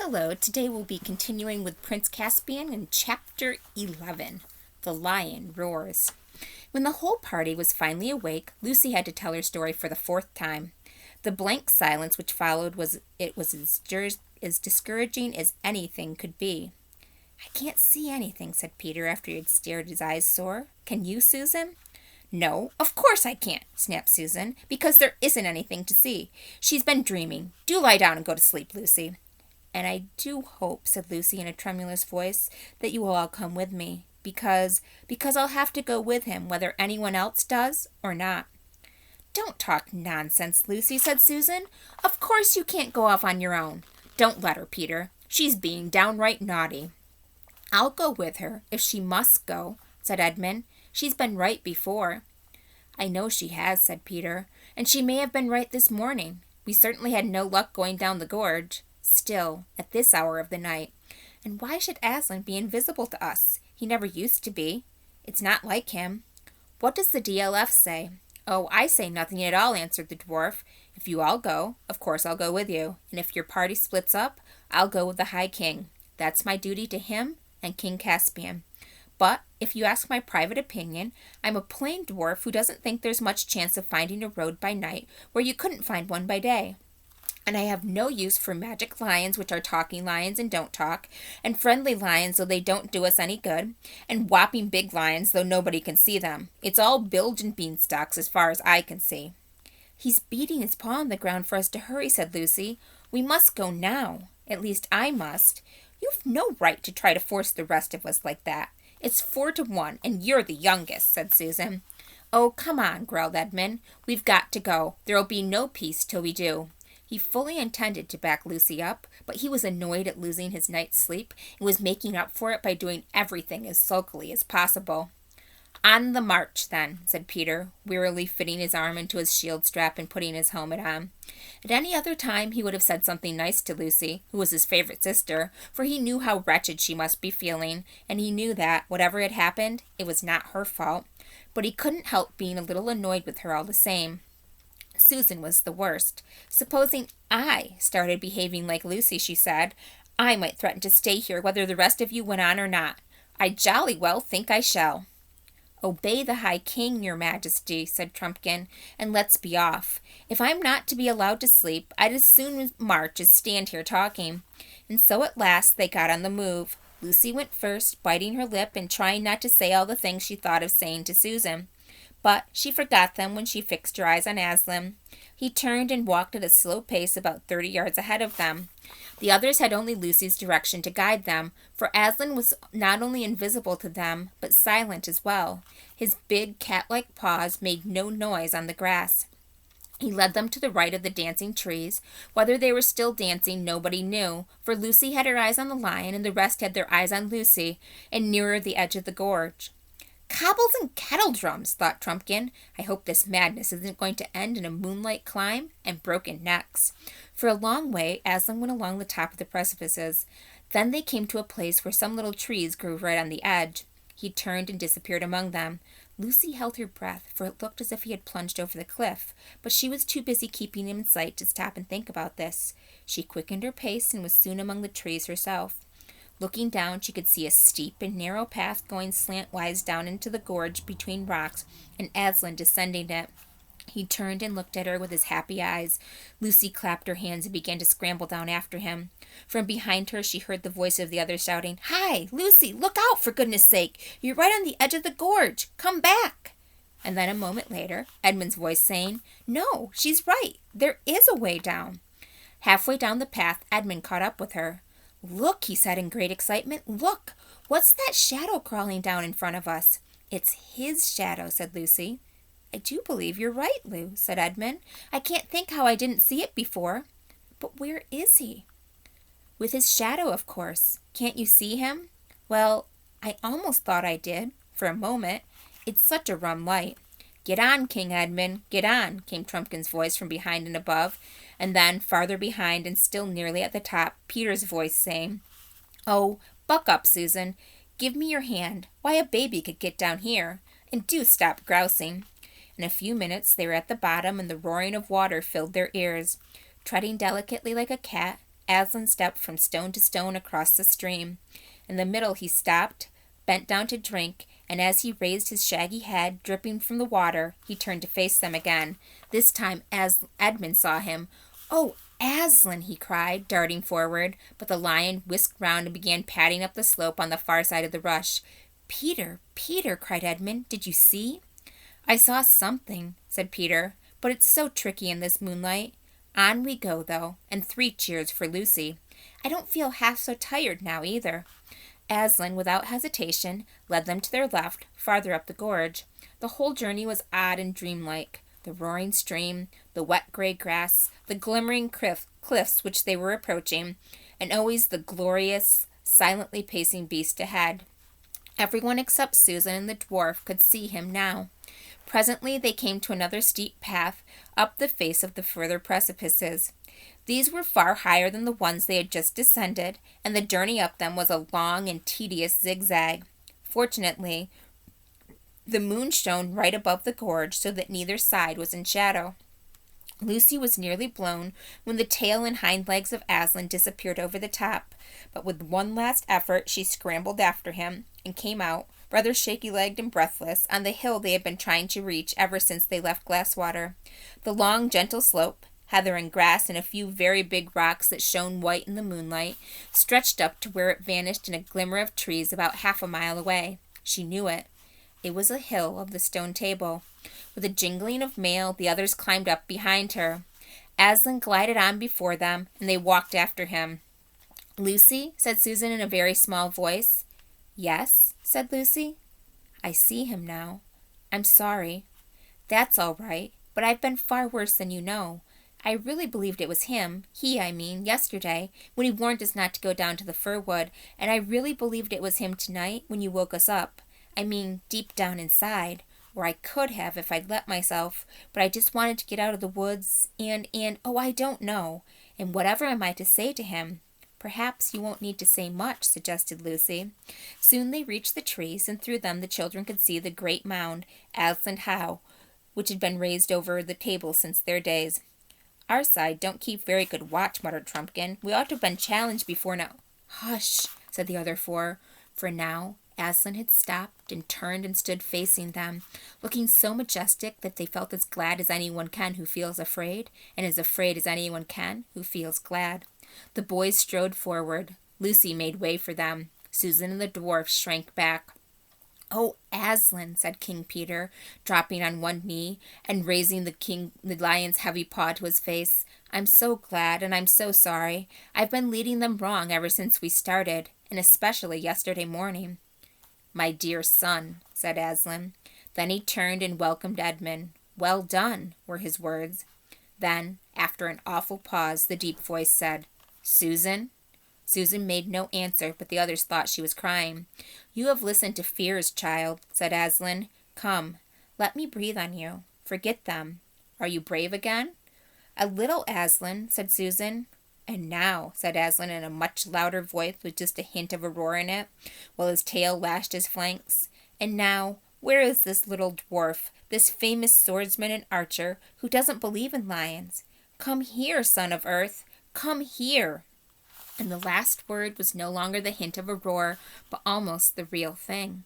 Hello, today we'll be continuing with Prince Caspian in Chapter 11, The Lion Roars. When the whole party was finally awake, Lucy had to tell her story for the fourth time. The blank silence which followed was as discouraging as anything could be. "I can't see anything," said Peter after he had stared his eyes sore. "Can you, Susan?" "No, of course I can't," snapped Susan, "because there isn't anything to see. She's been dreaming. Do lie down and go to sleep, Lucy." "And I do hope," said Lucy in a tremulous voice, "that you will all come with me, because I'll have to go with him, whether anyone else does or not." "Don't talk nonsense, Lucy," said Susan. "Of course you can't go off on your own. Don't let her, Peter. She's being downright naughty." "I'll go with her, if she must go," said Edmund. "She's been right before." "I know she has," said Peter, "and she may have been right this morning. We certainly had no luck going down the gorge. Still, at this hour of the night. And why should Aslan be invisible to us? He never used to be. It's not like him. What does the DLF say?" "Oh, I say nothing at all," answered the dwarf. "If you all go, of course I'll go with you. And if your party splits up, I'll go with the High King. That's my duty to him and King Caspian. But if you ask my private opinion, I'm a plain dwarf who doesn't think there's much chance of finding a road by night where you couldn't find one by day. And I have no use for magic lions, which are talking lions and don't talk, and friendly lions, though they don't do us any good, and whopping big lions, though nobody can see them. It's all bilge and beanstalks as far as I can see." "He's beating his paw on the ground for us to hurry," said Lucy. "We must go now. At least I must. You've no right to try to force the rest of us like that. It's 4-1, and you're the youngest," said Susan. "Oh, come on," growled Edmund. "We've got to go. There'll be no peace till we do." He fully intended to back Lucy up, but he was annoyed at losing his night's sleep and was making up for it by doing everything as sulkily as possible. "On the march, then," said Peter, wearily fitting his arm into his shield strap and putting his helmet on. At any other time he would have said something nice to Lucy, who was his favorite sister, for he knew how wretched she must be feeling, and he knew that, whatever had happened, it was not her fault. But he couldn't help being a little annoyed with her all the same. Susan was the worst. "Supposing I started behaving like Lucy," she said, "I might threaten to stay here whether the rest of you went on or not. I jolly well think I shall." "Obey the High King, your Majesty," said Trumpkin, "and let's be off. If I'm not to be allowed to sleep, I'd as soon march as stand here talking." And so at last they got on the move. Lucy went first, biting her lip and trying not to say all the things she thought of saying to Susan. But she forgot them when she fixed her eyes on Aslan. He turned and walked at a slow pace about 30 yards ahead of them. The others had only Lucy's direction to guide them, for Aslan was not only invisible to them, but silent as well. His big cat-like paws made no noise on the grass. He led them to the right of the dancing trees. Whether they were still dancing, nobody knew, for Lucy had her eyes on the lion, and the rest had their eyes on Lucy, and nearer the edge of the gorge. "Cobbles and kettle drums," thought Trumpkin. "I hope this madness isn't going to end in a moonlight climb and broken necks." For a long way Aslan went along the top of the precipices. Then they came to a place where some little trees grew right on the edge. He turned and disappeared among them. Lucy held her breath, for it looked as if he had plunged over the cliff, but she was too busy keeping him in sight to stop and think about this. She quickened her pace and was soon among the trees herself. Looking down, she could see a steep and narrow path going slantwise down into the gorge between rocks, and Aslan descending it. He turned and looked at her with his happy eyes. Lucy clapped her hands and began to scramble down after him. From behind her she heard the voice of the other shouting, "Hi, Lucy, look out, for goodness sake! You're right on the edge of the gorge. Come back!" And then a moment later, Edmund's voice saying, "No, she's right. There is a way down." Halfway down the path, Edmund caught up with her. "Look," he said in great excitement. "Look! What's that shadow crawling down in front of us?" "It's his shadow," said Lucy. "I do believe you're right, Lou," said Edmund. "I can't think how I didn't see it before. But where is he?" "With his shadow, of course. Can't you see him?" "Well, I almost thought I did, for a moment. It's such a rum light." "Get on, King Edmund, get on," came Trumpkin's voice from behind and above, and then, farther behind and still nearly at the top, Peter's voice saying, "Oh, buck up, Susan. Give me your hand. Why, a baby could get down here. And do stop grousing." In a few minutes they were at the bottom, and the roaring of water filled their ears. Treading delicately like a cat, Aslan stepped from stone to stone across the stream. In the middle he stopped, bent down to drink, and as he raised his shaggy head, dripping from the water, he turned to face them again. This time Edmund saw him. "Oh, Aslan!" he cried, darting forward, but the lion whisked round and began padding up the slope on the far side of the rush. "Peter, Peter!" cried Edmund. "Did you see?" "I saw something," said Peter, "but it's so tricky in this moonlight. On we go, though, and 3 cheers for Lucy. I don't feel half so tired now, either." Aslan, without hesitation, led them to their left, farther up the gorge. The whole journey was odd and dreamlike. The roaring stream, the wet gray grass, the glimmering cliffs which they were approaching, and always the glorious, silently pacing beast ahead. Everyone except Susan and the dwarf could see him now. Presently they came to another steep path up the face of the further precipices. These were far higher than the ones they had just descended, and the journey up them was a long and tedious zigzag. Fortunately, the moon shone right above the gorge so that neither side was in shadow. Lucy was nearly blown when the tail and hind legs of Aslan disappeared over the top, but with one last effort she scrambled after him and came out, rather shaky-legged and breathless, on the hill they had been trying to reach ever since they left Glasswater. The long, gentle slope, heather and grass and a few very big rocks that shone white in the moonlight, stretched up to where it vanished in a glimmer of trees about half a mile away. She knew it. It was a hill of the stone table. With a jingling of mail, the others climbed up behind her. Aslan glided on before them, and they walked after him. "Lucy," said Susan in a very small voice. "Yes," said Lucy. "I see him now. I'm sorry." "That's all right, but I've been far worse than you know. I really believed it was him, I mean, yesterday, when he warned us not to go down to the fir wood, and I really believed it was him tonight when you woke us up. I mean, deep down inside, or I could have if I'd let myself, but I just wanted to get out of the woods, and, oh, I don't know. And whatever am I to say to him?" "Perhaps you won't need to say much," suggested Lucy. Soon they reached the trees, and through them the children could see the great mound, Aslan Howe, which had been raised over the table since their days. "Our side don't keep very good watch," muttered Trumpkin. "We ought to have been challenged before now." "Hush," said the other four, for now Aslan had stopped and turned and stood facing them, looking so majestic that they felt as glad as anyone can who feels afraid, and as afraid as anyone can who feels glad. The boys strode forward. Lucy made way for them. Susan and the dwarf shrank back. "Oh, Aslan," said King Peter, dropping on one knee and raising the lion's heavy paw to his face. "I'm so glad, and I'm so sorry. I've been leading them wrong ever since we started, and especially yesterday morning." "My dear son," said Aslan. Then he turned and welcomed Edmund. "Well done," were his words. Then, after an awful pause, the deep voice said, "Susan?" Susan made no answer, but the others thought she was crying. "You have listened to fears, child," said Aslan. "Come, let me breathe on you. Forget them. Are you brave again?" "A little, Aslan," said Susan. "And now," said Aslan in a much louder voice with just a hint of a roar in it, while his tail lashed his flanks, "and now, where is this little dwarf, this famous swordsman and archer, who doesn't believe in lions? Come here, son of earth, come here." And the last word was no longer the hint of a roar, but almost the real thing.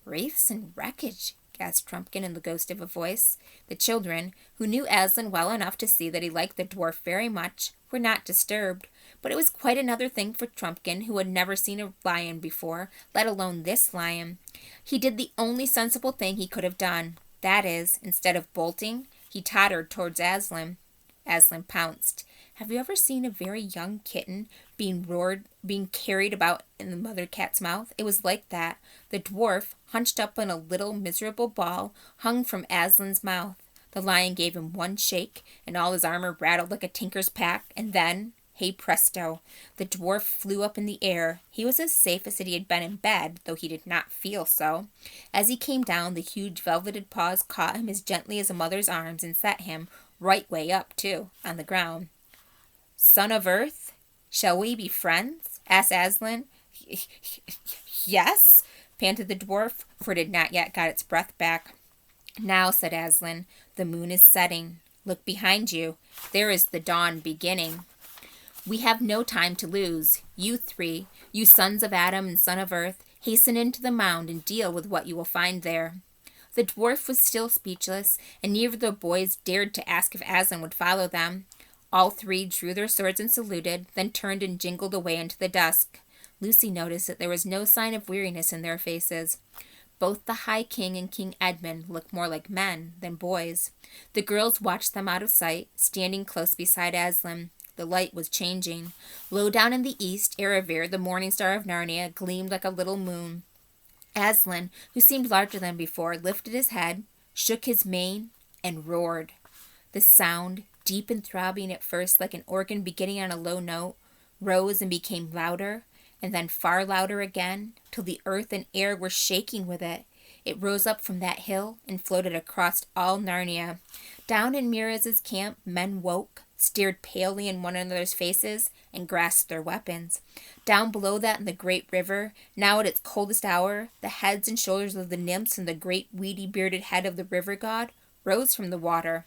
"Wraiths and wreckage," gasped Trumpkin in the ghost of a voice. The children, who knew Aslan well enough to see that he liked the dwarf very much, were not disturbed, but it was quite another thing for Trumpkin, who had never seen a lion before, let alone this lion. He did the only sensible thing he could have done. That is, instead of bolting, he tottered towards Aslan. Aslan pounced. Have you ever seen a very young kitten being carried about in the mother cat's mouth? It was like that. The dwarf, hunched up in a little miserable ball, hung from Aslan's mouth. The lion gave him one shake, and all his armor rattled like a tinker's pack, and then, hey presto, the dwarf flew up in the air. He was as safe as if he had been in bed, though he did not feel so. As he came down, the huge velveted paws caught him as gently as a mother's arms and set him, right way up, too, on the ground. "Son of Earth, shall we be friends?" asked Aslan. "Yes," panted the dwarf, for it had not yet got its breath back. "Now," said Aslan, "the moon is setting. Look behind you. There is the dawn beginning." We have no time to lose. You three, you sons of Adam and son of Earth, hasten into the mound and deal with what you will find there." The dwarf was still speechless, and neither of the boys dared to ask if Aslan would follow them. All three drew their swords and saluted, then turned and jingled away into the dusk. Lucy noticed that there was no sign of weariness in their faces. Both the High King and King Edmund looked more like men than boys. The girls watched them out of sight, standing close beside Aslan. The light was changing. Low down in the east, Erebor, the morning star of Narnia, gleamed like a little moon. Aslan, who seemed larger than before, lifted his head, shook his mane, and roared. The sound, deep and throbbing at first like an organ beginning on a low note, rose and became louder, and then far louder again, till the earth and air were shaking with it. It rose up from that hill and floated across all Narnia. Down in Miraz's camp, men woke, stared palely in one another's faces, and grasped their weapons. Down below that in the great river, now at its coldest hour, the heads and shoulders of the nymphs and the great weedy bearded head of the river god rose from the water.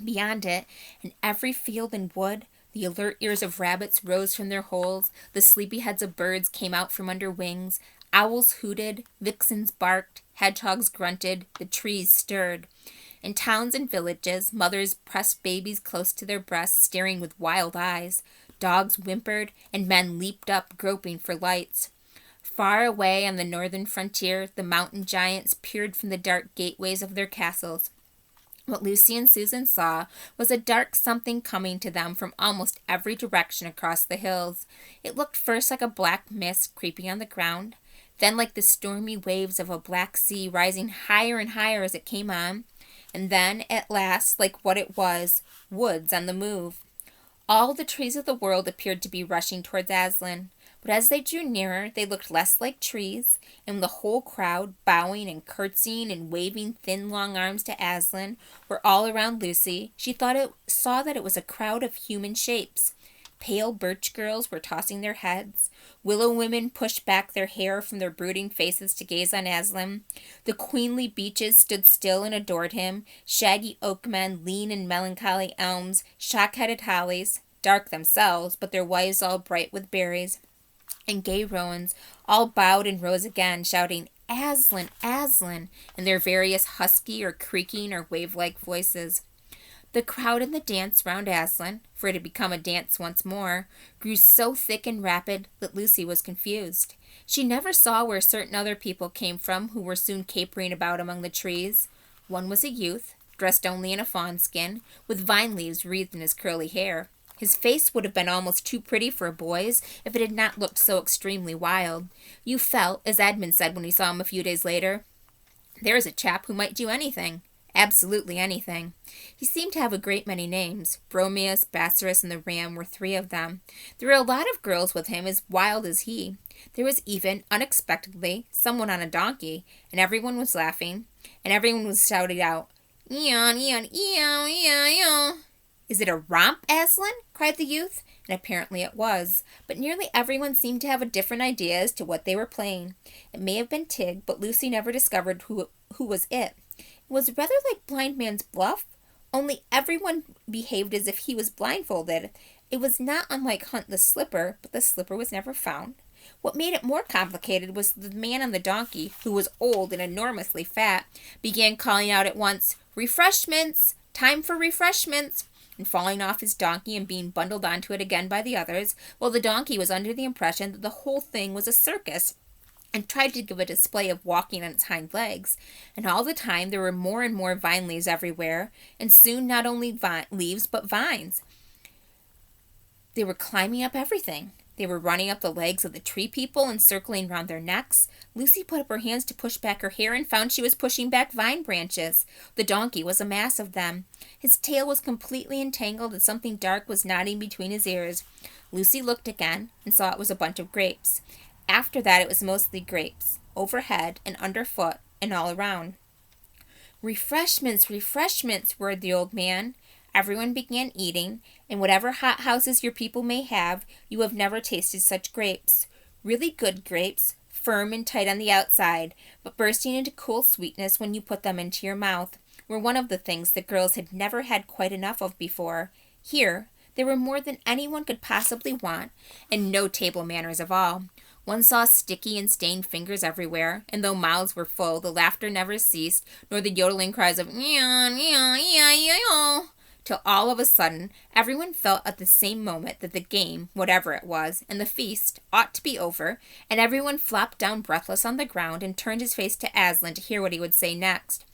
Beyond it, in every field and wood, the alert ears of rabbits rose from their holes, the sleepy heads of birds came out from under wings, owls hooted, vixens barked, hedgehogs grunted, the trees stirred. In towns and villages, mothers pressed babies close to their breasts, staring with wild eyes. Dogs whimpered, and men leaped up, groping for lights. Far away on the northern frontier, the mountain giants peered from the dark gateways of their castles. What Lucy and Susan saw was a dark something coming to them from almost every direction across the hills. It looked first like a black mist creeping on the ground, then like the stormy waves of a black sea rising higher and higher as it came on, and then, at last, like what it was, woods on the move. All the trees of the world appeared to be rushing towards Aslan, but as they drew nearer, they looked less like trees, and the whole crowd, bowing and curtsying and waving thin, long arms to Aslan, were all around Lucy. She saw that it was a crowd of human shapes. Pale birch girls were tossing their heads. Willow women pushed back their hair from their brooding faces to gaze on Aslan. The queenly beeches stood still and adored him. Shaggy oak men, lean and melancholy elms, shock-headed hollies, dark themselves, but their wives all bright with berries, and gay rowans, all bowed and rose again, shouting, "Aslan, Aslan," in their various husky or creaking or wave-like voices. The crowd in the dance round Aslan, for it had become a dance once more, grew so thick and rapid that Lucy was confused. She never saw where certain other people came from who were soon capering about among the trees. One was a youth, dressed only in a fawn skin, with vine leaves wreathed in his curly hair. His face would have been almost too pretty for a boy's if it had not looked so extremely wild. You felt, as Edmund said when he saw him a few days later, "There is a chap who might do anything. Absolutely anything." He seemed to have a great many names. Bromius, Basarus, and the Ram were three of them. There were a lot of girls with him as wild as he. There was even, unexpectedly, someone on a donkey, and everyone was laughing, and everyone was shouting out, "Eon, eon, eon, eon, eon." "Is it a romp, Aslan?" cried the youth, and apparently it was, but nearly everyone seemed to have a different idea as to what they were playing. It may have been Tig, but Lucy never discovered who was it. It was rather like Blind Man's Bluff, only everyone behaved as if he was blindfolded. It was not unlike Hunt the Slipper, but the slipper was never found. What made it more complicated was the man on the donkey, who was old and enormously fat, began calling out at once, "Refreshments! Time for refreshments!" and falling off his donkey and being bundled onto it again by the others, while the donkey was under the impression that the whole thing was a circus, and tried to give a display of walking on its hind legs. And all the time there were more and more vine leaves everywhere, and soon not only leaves but vines. They were climbing up everything. They were running up the legs of the tree people and circling round their necks. Lucy put up her hands to push back her hair and found she was pushing back vine branches. The donkey was a mass of them. His tail was completely entangled and something dark was nodding between his ears. Lucy looked again and saw it was a bunch of grapes. After that it was mostly grapes, overhead and underfoot and all around. "Refreshments, refreshments," roared the old man. Everyone began eating, and whatever hot houses your people may have, you have never tasted such grapes. Really good grapes, firm and tight on the outside, but bursting into cool sweetness when you put them into your mouth, were one of the things the girls had never had quite enough of before. Here, There were more than anyone could possibly want, and no table manners of all. One saw sticky and stained fingers everywhere, and though mouths were full, the laughter never ceased, nor the yodeling cries of "meow, meow, meow, meow," till all of a sudden everyone felt at the same moment that the game, whatever it was, and the feast ought to be over, and everyone flopped down breathless on the ground and turned his face to Aslan to hear what he would say next.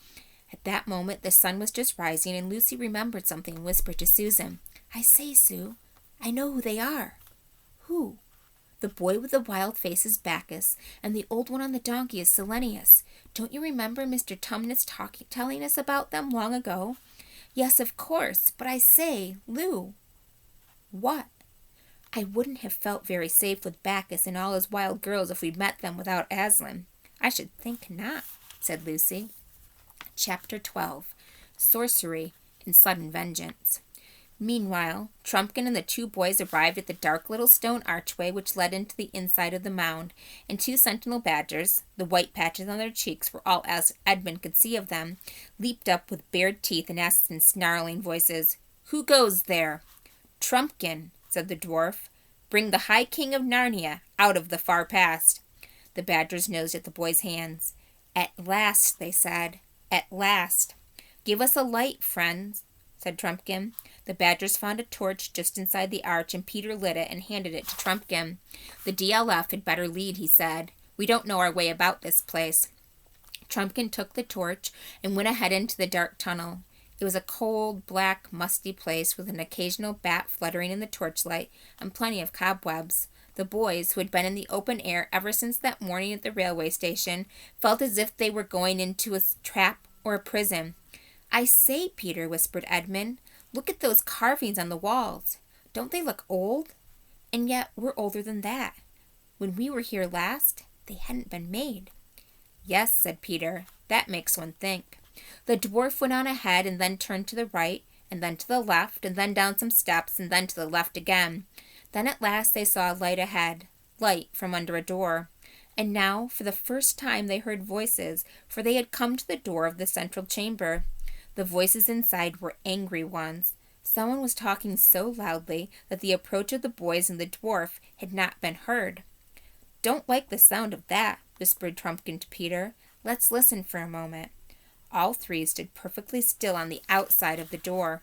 At that moment the sun was just rising, and Lucy remembered something and whispered to Susan, "I say, Sue, I know who they are." "Who?" "The boy with the wild face is Bacchus, and the old one on the donkey is Silenius. Don't you remember Mr. Tumnus telling us about them long ago?" "Yes, of course, but I say, Lou." "What?" "I wouldn't have felt very safe with Bacchus and all his wild girls if we'd met them without Aslan." "I should think not," said Lucy. Chapter 12. Sorcery and Sudden Vengeance. Meanwhile, Trumpkin and the two boys arrived at the dark little stone archway which led into the inside of the mound, and two sentinel badgers, the white patches on their cheeks were all as Edmund could see of them, leaped up with bared teeth and asked in snarling voices, "Who goes there?" "Trumpkin," said the dwarf. "Bring the High King of Narnia out of the far past." The badgers nosed at the boys' hands. "At last," they said. "At last." "Give us a light, friends," said Trumpkin. The badgers found a torch just inside the arch, and Peter lit it and handed it to Trumpkin. "The DLF had better lead," he said. "We don't know our way about this place." Trumpkin took the torch and went ahead into the dark tunnel. It was a cold, black, musty place with an occasional bat fluttering in the torchlight and plenty of cobwebs. The boys, who had been in the open air ever since that morning at the railway station, felt as if they were going into a trap or a prison. "I say, Peter," whispered Edmund, "look at those carvings on the walls. Don't they look old? And yet we're older than that. When we were here last, they hadn't been made." "Yes," said Peter, "that makes one think." The dwarf went on ahead and then turned to the right, and then to the left, and then down some steps, and then to the left again. Then at last they saw a light ahead, light from under a door. And now, for the first time, they heard voices, for they had come to the door of the central chamber. The voices inside were angry ones. Someone was talking so loudly that the approach of the boys and the dwarf had not been heard. "Don't like the sound of that," whispered Trumpkin to Peter. "Let's listen for a moment." All three stood perfectly still on the outside of the door.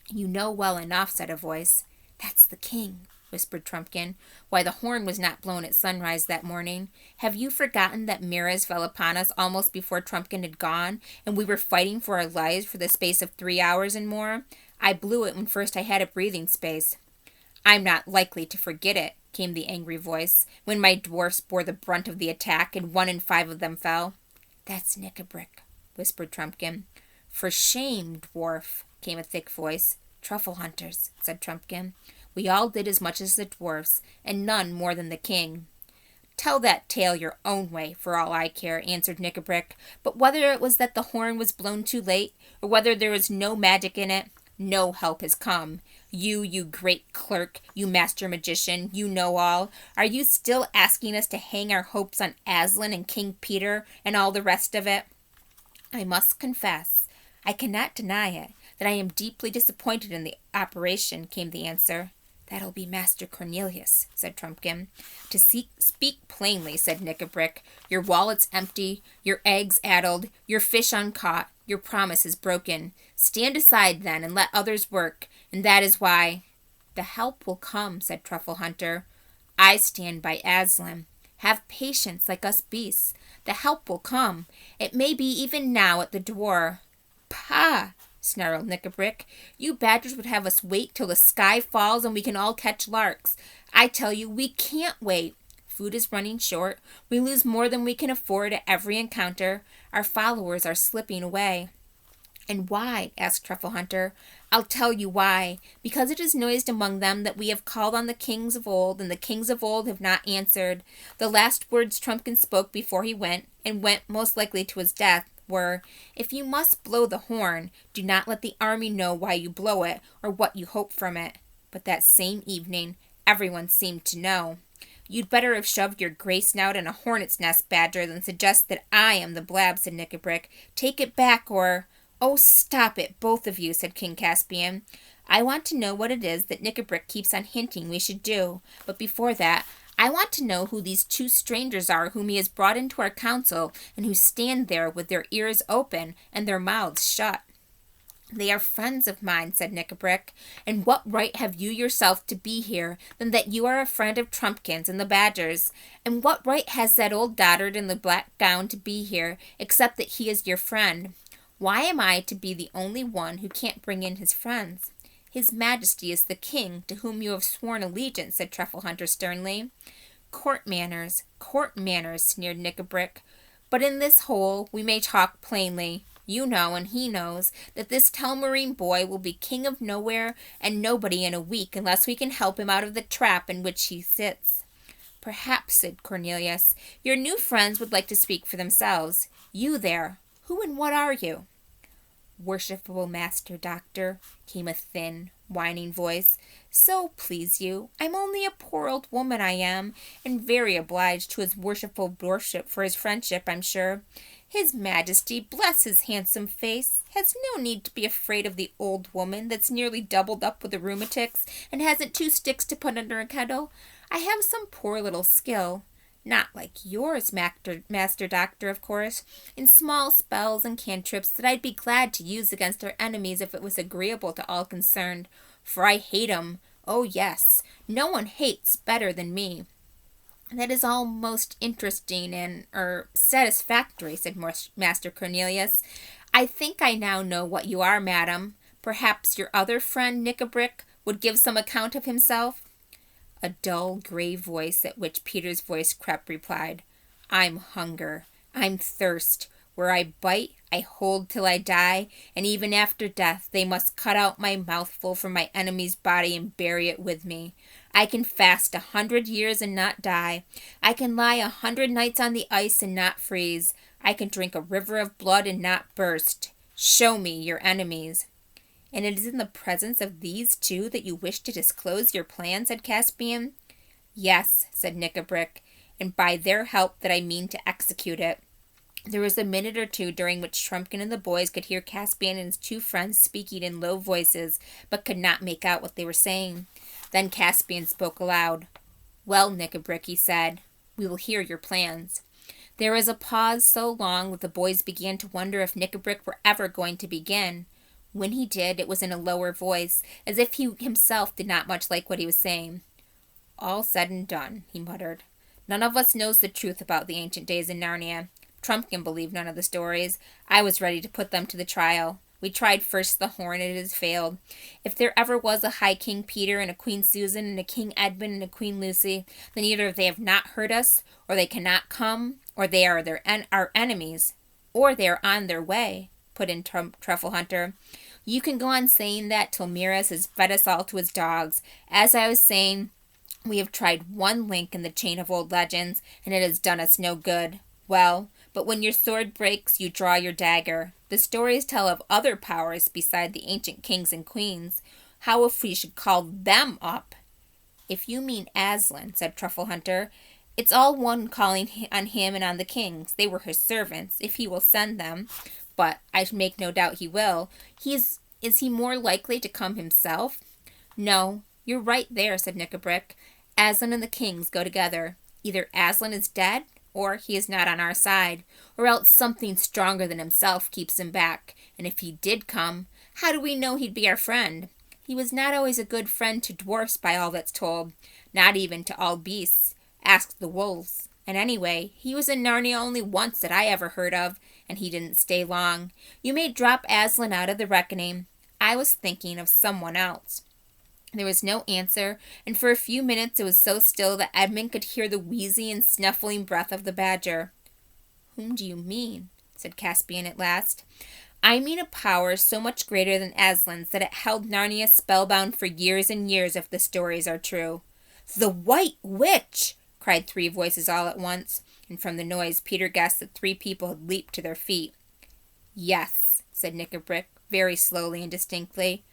"You know well enough," said a voice. "That's the king," whispered Trumpkin. "Why, the horn was not blown at sunrise that morning. Have you forgotten that mirrors fell upon us almost before Trumpkin had gone, and we were fighting for our lives for the space of 3 hours and more? I blew it when first I had a breathing space." "I'm not likely to forget it," came the angry voice, "when my dwarfs bore the brunt of the attack, and 1 in 5 of them fell." "That's Knickerbrick," whispered Trumpkin. "For shame, dwarf," came a thick voice. "Truffle hunters," said Trumpkin. "We all did as much as the dwarfs, and none more than the king." "Tell that tale your own way, for all I care," answered Knickerbrick. "But whether it was that the horn was blown too late, or whether there was no magic in it, no help has come. You great clerk, you master magician, you know all, are you still asking us to hang our hopes on Aslan and King Peter and all the rest of it?" "I must confess, I cannot deny it, that I am deeply disappointed in the operation," came the answer. "That'll be Master Cornelius," said Trumpkin. "To speak plainly," said Knickerbrick, "your wallet's empty, your eggs addled, your fish uncaught, your promise is broken. Stand aside, then, and let others work, and that is why—" "The help will come," said Truffle Hunter. "I stand by Aslan. Have patience, like us beasts. The help will come. It may be even now at the door." "Pah!" snarled Knickerbrick. "You badgers would have us wait till the sky falls and we can all catch larks. I tell you, we can't wait. Food is running short. We lose more than we can afford at every encounter. Our followers are slipping away." "And why?" asked Truffle Hunter. "I'll tell you why. Because it is noised among them that we have called on the kings of old, and the kings of old have not answered. The last words Trumpkin spoke before he went, and went most likely to his death, were, 'If you must blow the horn, do not let the army know why you blow it, or what you hope from it.' But that same evening, everyone seemed to know. You'd better have shoved your gray snout in a hornet's nest, Badger, than suggest that I am the blab," said Knickerbrick. "Take it back, or—" "Oh, stop it, both of you," said King Caspian. I want to know what it is that Knickerbrick keeps on hinting we should do. But before that, I want to know who these two strangers are whom he has brought into our council and who stand there with their ears open and their mouths shut. They are friends of mine, said Knickerbrick. And what right have you yourself to be here, than that you are a friend of Trumpkin's and the Badger's? And what right has that old dotard in the black gown to be here, except that he is your friend? Why am I to be the only one who can't bring in his friends? His Majesty is the king, to whom you have sworn allegiance, said Trufflehunter sternly. Court manners, sneered Knickerbrick. But in this hole we may talk plainly. You know, and he knows, that this Telmarine boy will be king of nowhere and nobody in a week unless we can help him out of the trap in which he sits. Perhaps, said Cornelius, your new friends would like to speak for themselves. You there, who and what are you? Worshipful Master Doctor, came a thin, whining voice, so please you, I'm only a poor old woman, I am, and very obliged to his worshipful lordship for his friendship, I'm sure. His Majesty, bless his handsome face, has no need to be afraid of the old woman that's nearly doubled up with the rheumatics and hasn't 2 sticks to put under a kettle. I have some poor little skill, not like yours, Master Doctor, of course, in small spells and cantrips that I'd be glad to use against our enemies if it was agreeable to all concerned, for I hate 'em. Oh, yes, no one hates better than me. That is all most interesting and, satisfactory, said Master Cornelius. I think I now know what you are, madam. Perhaps your other friend, Knickerbrick, would give some account of himself? A dull, grave voice, at which Peter's voice crept, replied, I'm hunger, I'm thirst. Where I bite, I hold till I die, and even after death they must cut out my mouthful from my enemy's body and bury it with me. I can fast 100 years and not die. I can lie 100 nights on the ice and not freeze. I can drink a river of blood and not burst. Show me your enemies. And it is in the presence of these two that you wish to disclose your plan, said Caspian. Yes, said Knickerbrick, and by their help that I mean to execute it. There was a minute or two during which Trumpkin and the boys could hear Caspian and his 2 friends speaking in low voices, but could not make out what they were saying. Then Caspian spoke aloud. Well, Knickerbrick, he said, we will hear your plans. There was a pause so long that the boys began to wonder if Knickerbrick were ever going to begin. When he did, it was in a lower voice, as if he himself did not much like what he was saying. All said and done, he muttered. None of us knows the truth about the ancient days in Narnia. Trumpkin believed none of the stories. I was ready to put them to the trial. We tried first the horn, and it has failed. If there ever was a High King Peter and a Queen Susan and a King Edmund and a Queen Lucy, then either they have not heard us, or they cannot come, or they are our enemies, or they are on their way, put in Trufflehunter. You can go on saying that till Miras has fed us all to his dogs. As I was saying, we have tried one link in the chain of old legends, and it has done us no good. Well, but when your sword breaks, you draw your dagger. The stories tell of other powers beside the ancient kings and queens. How if we should call them up? If you mean Aslan, said Trufflehunter, it's all one calling on him and on the kings. They were his servants, if he will send them. But I make no doubt he will. Is he more likely to come himself? No, you're right there, said Knickerbrick. Aslan and the kings go together. Either Aslan is dead, or he is not on our side, or else something stronger than himself keeps him back. And if he did come, how do we know he'd be our friend? He was not always a good friend to dwarfs by all that's told, not even to all beasts. Ask the wolves. And anyway, he was in Narnia only once that I ever heard of, and he didn't stay long. You may drop Aslan out of the reckoning. I was thinking of someone else. There was no answer, and for a few minutes it was so still that Edmund could hear the wheezy and snuffling breath of the badger. Whom do you mean? Said Caspian at last. I mean a power so much greater than Aslan's that it held Narnia spellbound for years and years, if the stories are true. The White Witch! Cried 3 voices all at once, and from the noise Peter guessed that 3 people had leaped to their feet. Yes, said Knickerbrick, very slowly and distinctly.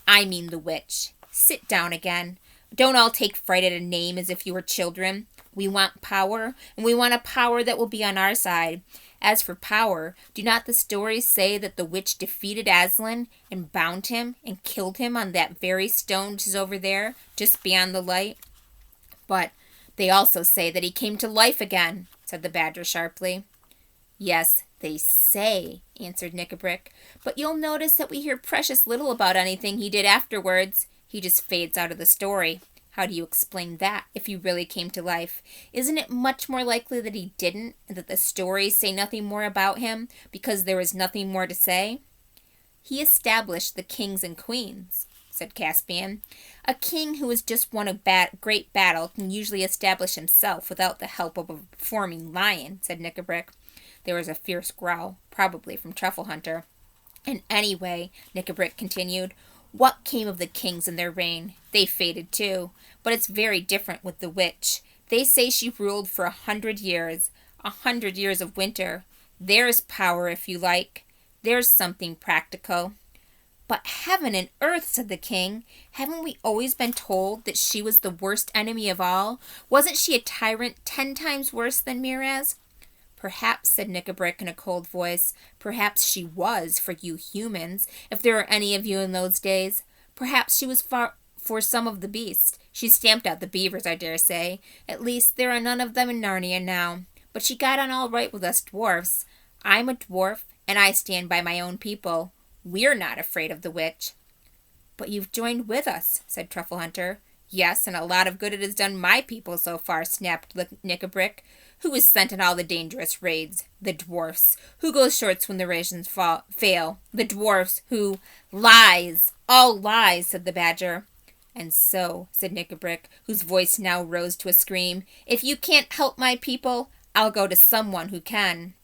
I mean the witch. Sit down again. don't all take fright at a name as if you were children. We want power, and we want a power that will be on our side. As for power, do not the stories say that the witch defeated Aslan and bound him and killed him on that very stone which is over there, just beyond the light? But they also say that he came to life again, said the Badger sharply. Yes, they say, answered Knickerbrick, but you'll notice that we hear precious little about anything he did afterwards. He just fades out of the story. How do you explain that, if he really came to life? Isn't it much more likely that he didn't, and that the stories say nothing more about him, because there is nothing more to say? He established the kings and queens, said Caspian. A king who has just won a great battle can usually establish himself without the help of a performing lion, said Knickerbrick. There was a fierce growl, probably from Truffle Hunter. And anyway, Knickerbrick continued, what came of the kings in their reign? They faded too. But it's very different with the witch. They say she ruled for 100 years. 100 years of winter. There's power, if you like. There's something practical. But heaven and earth, said the king. Haven't we always been told that she was the worst enemy of all? Wasn't she a tyrant 10 times worse than Miraz? Perhaps, said Knickerbrick in a cold voice, perhaps she was, for you humans, if there were any of you in those days. Perhaps she was for some of the beasts. She stamped out the beavers, I dare say. At least there are none of them in Narnia now. But she got on all right with us dwarfs. I'm a dwarf, and I stand by my own people. We're not afraid of the witch. But you've joined with us, said Truffle Hunter. Yes, and a lot of good it has done my people so far, snapped Knickerbrick. Who is sent on all the dangerous raids? The dwarfs. Who goes shorts when the rations fail? The dwarfs. Who? Lies. All lies, said the Badger. And so, said Knickerbrick, whose voice now rose to a scream, if you can't help my people, I'll go to someone who can.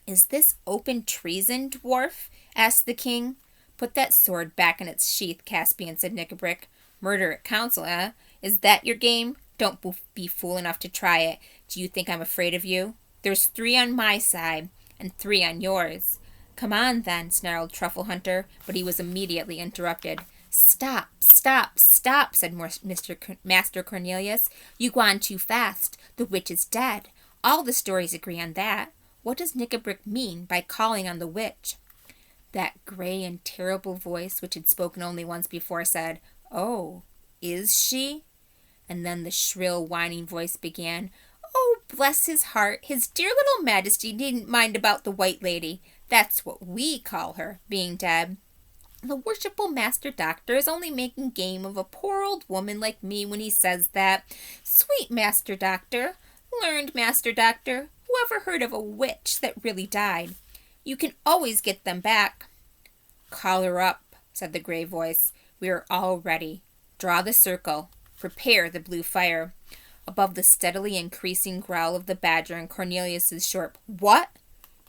Is this open treason, dwarf? Asked the king. Put that sword back in its sheath, Caspian, said Knickerbrick. Murder at council, eh? Is that your game? Don't be fool enough to try it. Do you think I'm afraid of you? There's 3 on my side, and 3 on yours. Come on, then, snarled Truffle Hunter, but he was immediately interrupted. Stop, stop, stop, said Master Cornelius. You go on too fast. The witch is dead. All the stories agree on that. What does Knickerbrick mean by calling on the witch? That gray and terrible voice, which had spoken only once before, said, Oh, is she? And then the shrill, whining voice began, Oh, bless his heart, his dear little majesty needn't mind about the white lady. That's what we call her, being dead. The worshipful Master Doctor is only making game of a poor old woman like me when he says that. Sweet Master Doctor, learned Master Doctor, who ever heard of a witch that really died? You can always get them back. Call her up, said the gray voice. We are all ready. Draw the circle. Prepare the blue fire. Above the steadily increasing growl of the Badger and Cornelius's short "What?"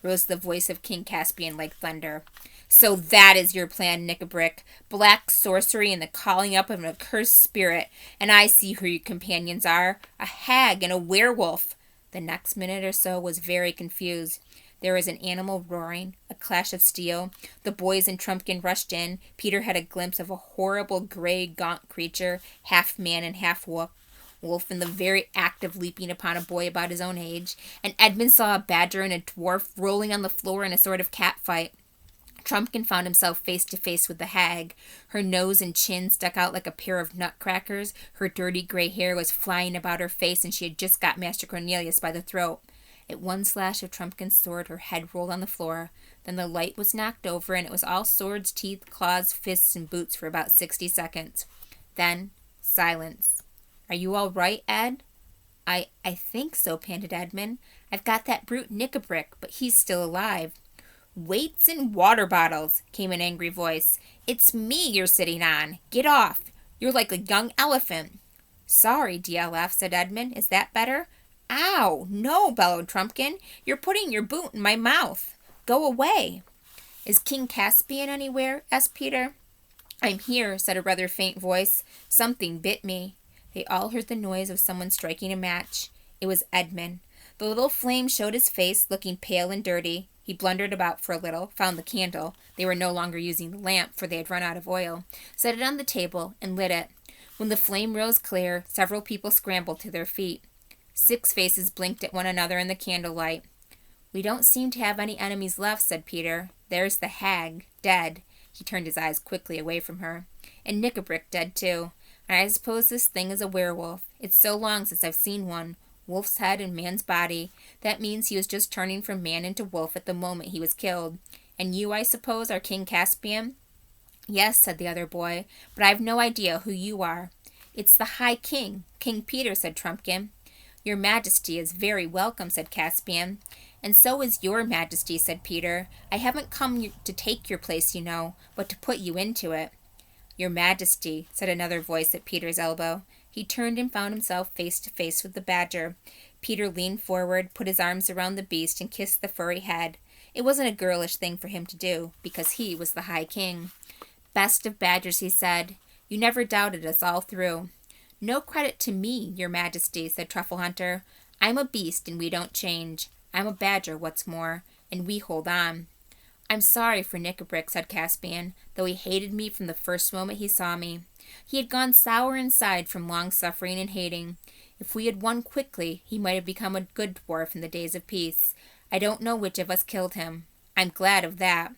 rose the voice of King Caspian like thunder. So that is your plan, Knickerbrick. Black sorcery and the calling up of an accursed spirit. And I see who your companions are. A hag and a werewolf. The next minute or so was very confused. There was an animal roaring, a clash of steel. The boys and Trumpkin rushed in. Peter had a glimpse of a horrible gray, gaunt creature, half man and half wolf, in the very act of leaping upon a boy about his own age. And Edmund saw a badger and a dwarf rolling on the floor in a sort of cat fight. Trumpkin found himself face to face with the hag. Her nose and chin stuck out like a pair of nutcrackers. Her dirty gray hair was flying about her face, and she had just got Master Cornelius by the throat. At one slash of Trumpkin's sword, her head rolled on the floor. Then the light was knocked over, and it was all swords, teeth, claws, fists, and boots for about 60 seconds. Then, silence. Are you all right, Ed? I think so, panted Edmund. I've got that brute Knickerbrick, but he's still alive. Weights and water bottles, came an angry voice. It's me you're sitting on. Get off. You're like a young elephant. Sorry, DLF, said Edmund. Is that better? Ow! No, bellowed Trumpkin. You're putting your boot in my mouth. Go away. Is King Caspian anywhere? Asked Peter. I'm here, said a rather faint voice. Something bit me. They all heard the noise of someone striking a match. It was Edmund. The little flame showed his face, looking pale and dirty. He blundered about for a little, found the candle. They were no longer using the lamp, for they had run out of oil. Set it on the table, and lit it. When the flame rose clear, several people scrambled to their feet. 6 faces blinked at one another in the candlelight. "We don't seem to have any enemies left," said Peter. "There's the hag, dead." He turned his eyes quickly away from her. "And Knickerbrick dead, too. And I suppose this thing is a werewolf. It's so long since I've seen one. Wolf's head and man's body. That means he was just turning from man into wolf at the moment he was killed. And you, I suppose, are King Caspian?" "Yes," said the other boy, "but I have no idea who you are." "It's the High King, King Peter," said Trumpkin. "Your Majesty is very welcome," said Caspian. "And so is your Majesty," said Peter. "I haven't come to take your place, you know, but to put you into it." "Your Majesty," said another voice at Peter's elbow. He turned and found himself face to face with the badger. Peter leaned forward, put his arms around the beast, and kissed the furry head. It wasn't a girlish thing for him to do, because he was the High King. "Best of badgers," he said. "You never doubted us all through." "No credit to me, your Majesty," said Truffle Hunter. "I'm a beast, and we don't change. I'm a badger, what's more, and we hold on." "I'm sorry for Knickerbrick," said Caspian, "though he hated me from the first moment he saw me. He had gone sour inside from long suffering and hating. If we had won quickly, he might have become a good dwarf in the days of peace. I don't know which of us killed him. I'm glad of that."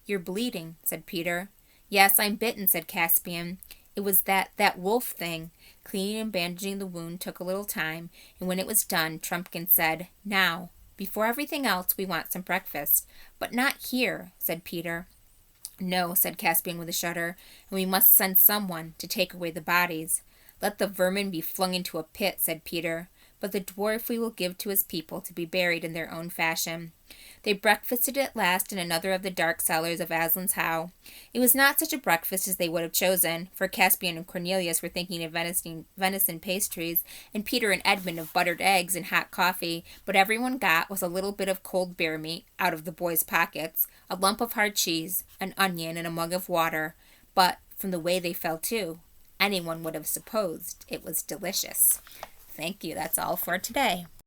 "You're bleeding," said Peter. "Yes, I'm bitten," said Caspian. "It was that wolf thing." Cleaning and bandaging the wound took a little time, and when it was done, Trumpkin said, "Now, before everything else, we want some breakfast." "But not here," said Peter. "No," said Caspian with a shudder, "and we must send someone to take away the bodies." "Let the vermin be flung into a pit," said Peter. "But the dwarf we will give to his people to be buried in their own fashion." They breakfasted at last in another of the dark cellars of Aslan's How. It was not such a breakfast as they would have chosen, for Caspian and Cornelius were thinking of venison pastries, and Peter and Edmund of buttered eggs and hot coffee, but everyone got was a little bit of cold bear meat out of the boys' pockets, a lump of hard cheese, an onion, and a mug of water. But, from the way they fell to, anyone would have supposed it was delicious. Thank you. That's all for today.